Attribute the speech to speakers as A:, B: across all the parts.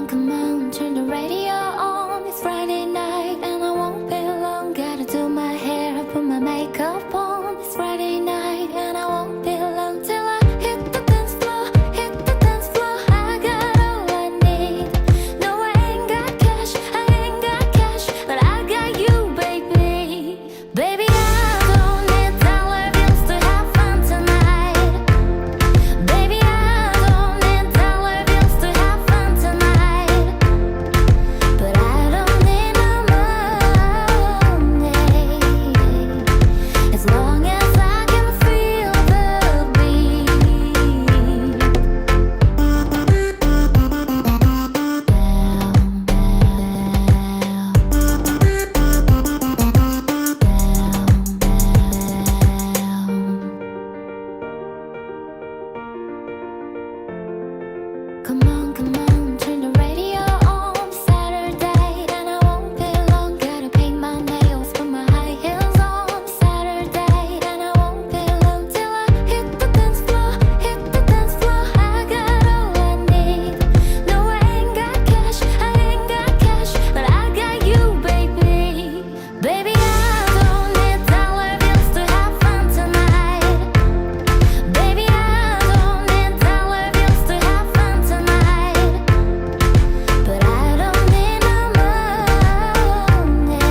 A: come on, turn the radio on. It's Friday night and I won't be long. Gotta do my hair, put my makeup on. It's Friday night and I won't be long till I hit the dance floor, hit the dance floor. I got all I need. No, I ain't got cash, I ain't got cash, but I got you, baby. Baby, I don't need dollar bills to have fun tonight. Baby, I don't need dollar bills to have fun tonight. But I don't need no money, as long as I can feel the beat. Come on, turn the radio on. Saturday and I won't be long. Gotta paint my nails, put my high heels on. Saturday and I won't be long till I hit the dance floor, hit the dance floor. I got all I need. No, I ain't got cash, I ain't got cash, but I got you, baby. Baby, I don't need dollar bills to have fun tonight. Baby, I don't need dollar bills to have fun tonight. But I don't need no money,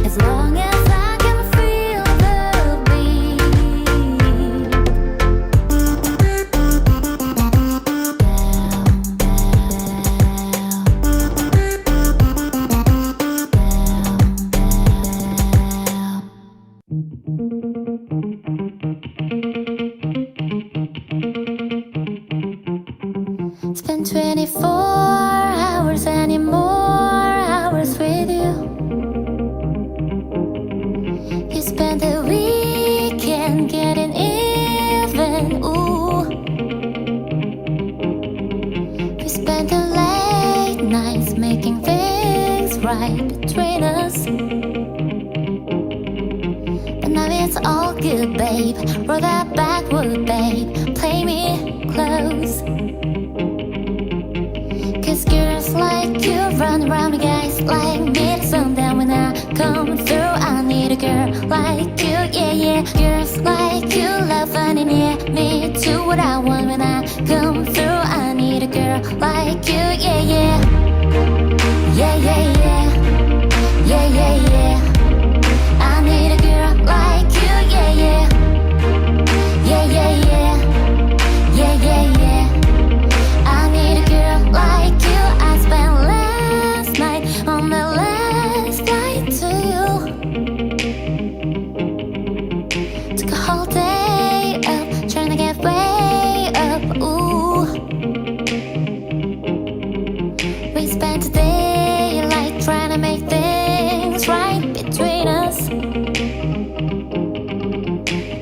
A: as long as I can feel the beat. Spend 24 hours, any more hours with you. You spend the weekend getting even, ooh. We spend the late nights making things right between us. But now it's all good, babe. Roll that backward, babe. Play me close. Cause girls like you run around with guys like me to sundown. When I come through, I need a girl like you, yeah, yeah. Girls like you love funny near me too. What I want when I come through, I need a girl like you, yeah, yeah. Yeah, yeah, yeah. Yeah, yeah, yeah. I need a girl like you, yeah, yeah. Yeah, yeah, yeah. Yeah, yeah, yeah. I need a girl like you. I spent last night on the last flight to you. Took a whole day up, trying to get way up, ooh. We spent the daylight trying to make things right between us.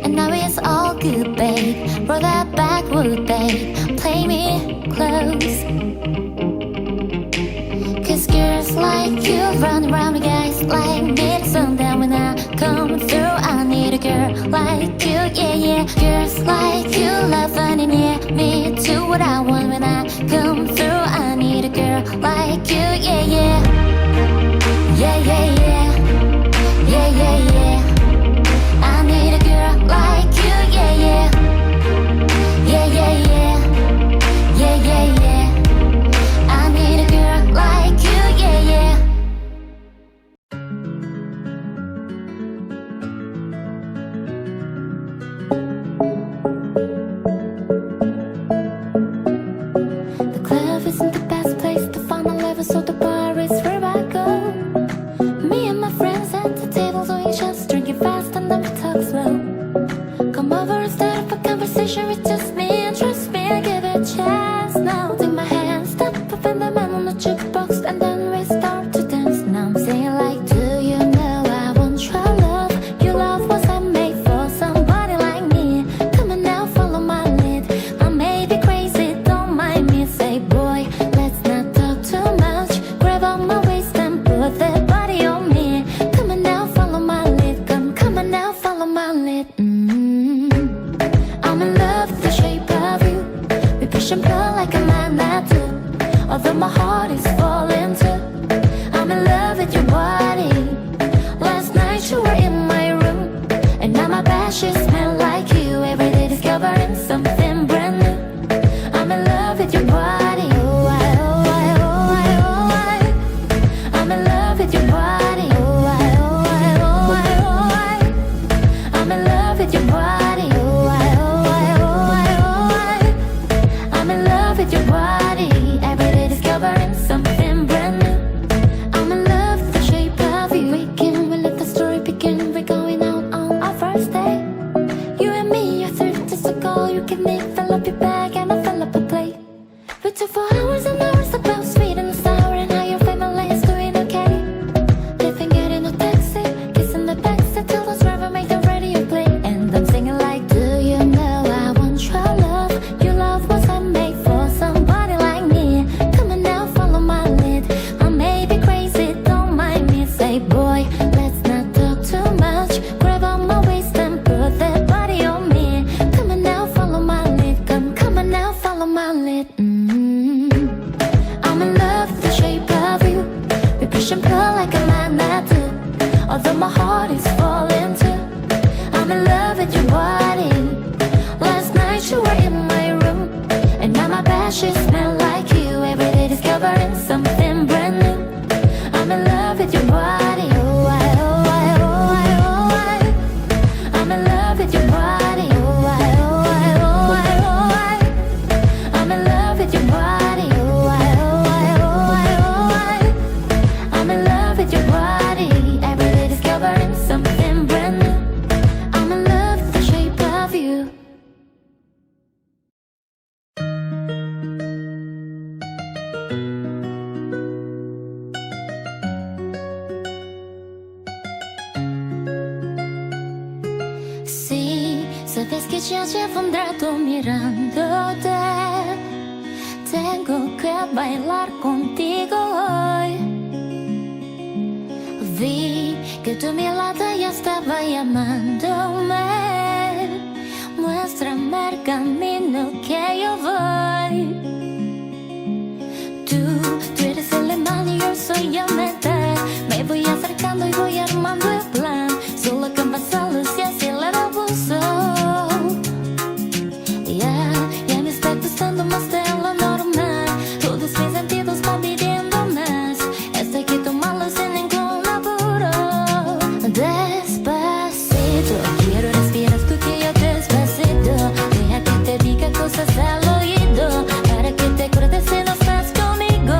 A: And now it's all good, babe. Roll that backward, babe. Play me close. Cause girls like you run around with guys like me to sundown. When I come through, I need a girl like you, yeah, yeah. Girls like you love funny near me too. What I want when I come through, I need a girl like you, yeah, yeah. Yeah, yeah, yeah. Yeah, yeah, yeah. I need a girl like you, yeah, yeah. Yeah, yeah, yeah. Yeah, yeah, yeah. I need a girl like you, yeah, yeah. The club isn't the best place to find a lover, so the bar is where I go. Me and my friends at the table doing shots, drinking fast and then we talk slow. Come over and start up a conversation with just me, and trust me, I give it a chance. Now take my hand, step up in the man on the jukebox, and then we start to dance. Now I'm singing like, do you know I want your love? Your love wasn't made for somebody like me. Come on now, follow my lead. I may be crazy, don't mind me. Say, boy, let's not talk too much. Grab on my waist and put that body on me. Come on now, follow my lead. Come on now, follow my lead. I'm in love with the shape of you. We push and pull like a magnet do. although my heart is falling too. I'm in love with your body. Last night you were in my room, and now my bed sheets smell like you. Every day discovering something brand new. I'm in love with your body. Oh, I'm in love with your body. Oh, I'm in love with your body. Oh, I'm in love with your body. Every day discovering something brand new. I'm in love with the shape of you. We let the story begin. We're going out on our first day. You and me are 30 days ago. You give me, fill up your bag, and I fill up a plate. We took for hours and hours about sweet and sour, and how your family is doing okay. Living, getting a taxi, kissing the backseat till those driver make the radio play. And I'm singing like, do you know I want your love? Your love wasn't made for somebody like me. Come on now, follow my lead. I may be crazy, don't mind me. Say, boy, let's not talk too much. Grab on my waist and put that body on me. Come on now, follow my lead. Come on now, follow my lead. I'm in love with the shape of you. We push and pull like a magnet do, although my heart is falling too. I'm in love with your body. Last night you were in my room, and now my bed sheets smell like you. Every day discovering something brand new. I'm in love with your body. Oh, I'm in love with your body. Oh, I'm in love with your body. Oh, I'm in love with your body. Every day discovering something brand new. I'm in love with the shape of you. Sí, sabes que ya llevo un rato mirándote. Tengo que bailar contigo hoy. Vi que tu mirada ya estaba llamándome. Muéstrame el camino que yo voy. Tú eres el imán y yo soy el metal. Me voy acercando y voy armando el plan. Solo con pasar luz y acelerar el pulso. Ya me está gustando más de lo normal. Todos mis sentidos van pidiendo más. Esto hay que tomarlo sin ningún apuro. Despacito, quiero respirar tú que yo despacito. Deja que te diga cosas al oído, para que te acuerdes si no estás conmigo.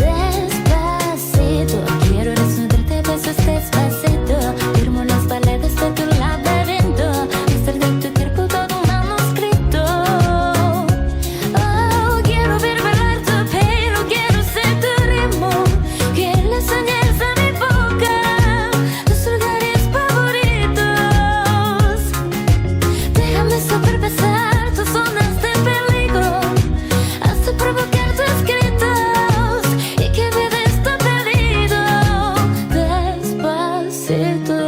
A: Despacito, quiero desnudarte besos despacito. Firmo las paredes de tu laberinto, hacer de tu cuerpo todo un manuscrito. Oh, quiero ver bailar tu pelo, quiero ser tu ritmo. Que le enseñes a mi boca tus lugares favoritos. Déjame supervisar tus zonas de peligro, hasta provocar tus gritos y que me des tu pedido. Despacito.